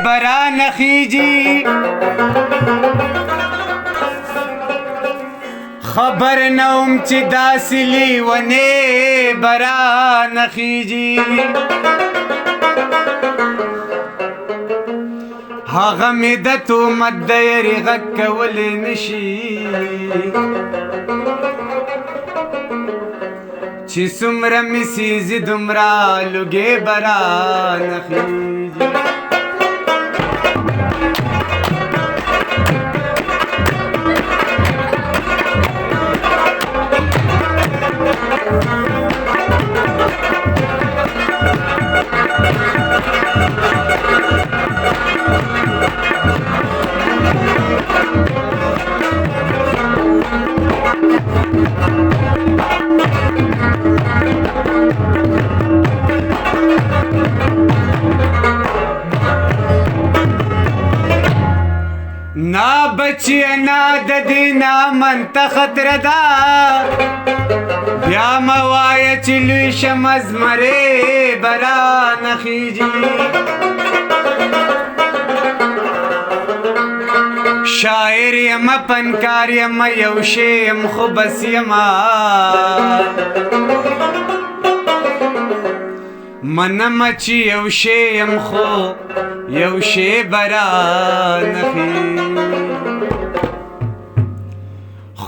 بران خیجی خبر نوم چې داسې لیونې بران خیجی هغه مې د تهمت د یاري غږ کولی نشي چې څومره مې سیزي دومره لوګې بران خیجي نا بچی نا د دینا منته خطر دا بیا موایا چې لوی شم زمرې بران خیجي شاعر یم فنکار یم یو شی یم خو بس یما منم چې یو شی یم خو یو شی بران خیجي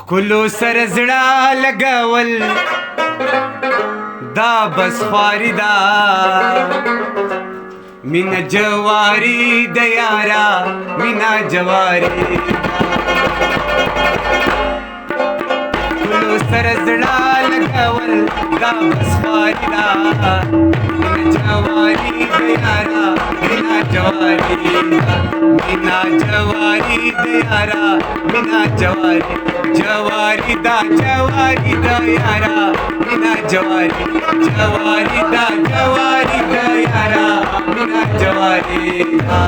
خلو سر زړه لګول دا بس خواري دا مینا جواری د یارا مینا جواری خلو سر زړه لګول دا بس خواري دا مینا جواری د یارا مینا جواری مینا جواری د یارا مینا جواری جواری دا یارا مینا جواری جواری دا یارا مینا جواری دا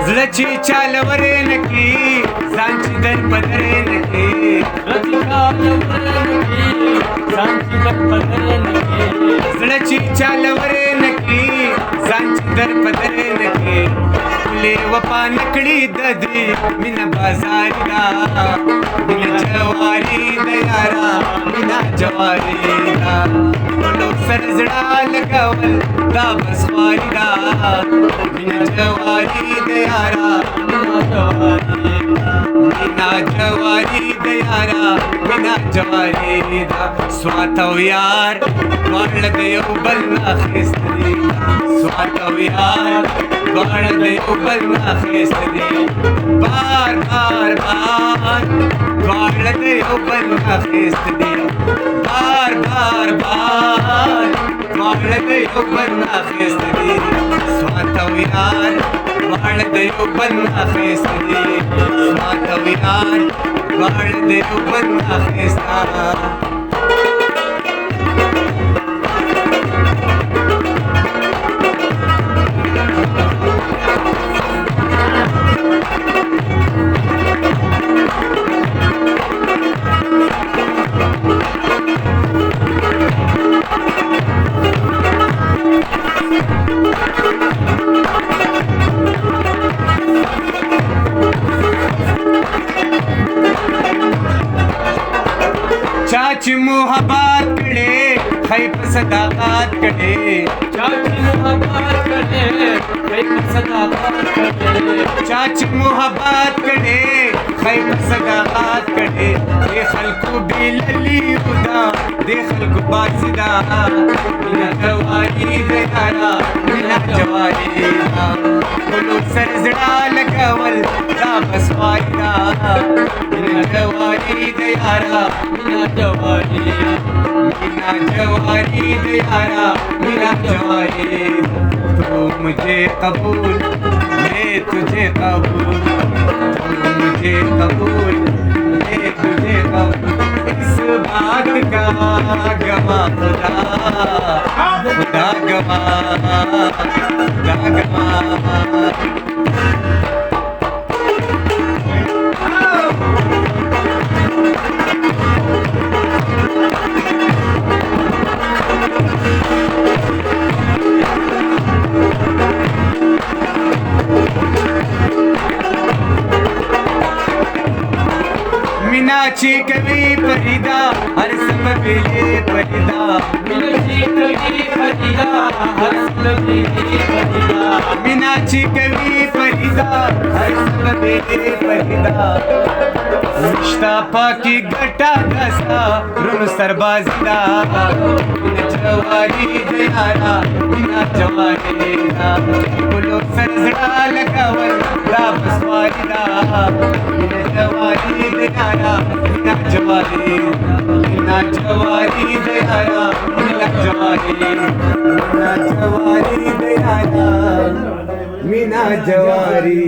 زړه چې چاله ورې نه کړي ځان چې در په درې نه کړي زړه چې چاله ورې نه کړي ځان چې در په درې نه کړي خولې وفا نه کړي د دې مینه بازاري ده مینه جواري ده یاره مینه جواري ده ټولو سره زړه لګول دا بس خواري ده مینه جواري ده یاره مینه جواري مینا جواری د یارا مینا جواری دا سوات او یار دواړه د یو بل نه اخیستي دي سوات او یار دواړه د یو بل نه اخیستي دي بار بار بار دواړه د یو بل نه اخیستي دي بار بار بار دواړه د یو بل نه اخیستي دي سوات او یار دواړه د یو بل نه اخیستي دي سوات او یار دواړه د یو بل نه اخیستا चाची मोहब्बत करे खैप सदाकत करे चाची मोहब्बत करे खैप सदाकत करे चाची मोहब्बत करे खैप सदाकत करे दे खल्को बिलली खुदा दे खल्को बासिदा मिना जवारी दयारा मिना जवारी बोलो सर जड़ा लगावल दा बस वायदा मिना जवारी दयारा मिना जवारी मीना जवारी दयारा मीना जवारी तू मुझे कबूल मैं तुझे कबूल तू मुझे कबूल मैं तुझे कबूल इस बात का गवा खुदा खुदा गवा खुदा गवा मीनाची कवी परिदा हर सब बेले परिदा मीनाची कवी परिदा हर सब बेले परिदा मीनाची कवी परिदा हर सब बेले परिदा मुश्ताफा की गटा दसा रुन सरबाजिदा मीना जवारी दयारा मीना जवारी बोलो सरजड़ा लगावर दाब स्वारिदा मीना जवारी दयारा मीना जवारी मीना जवारी दयारा मीना जवारी मीना जवारी दयारा मीना जवारी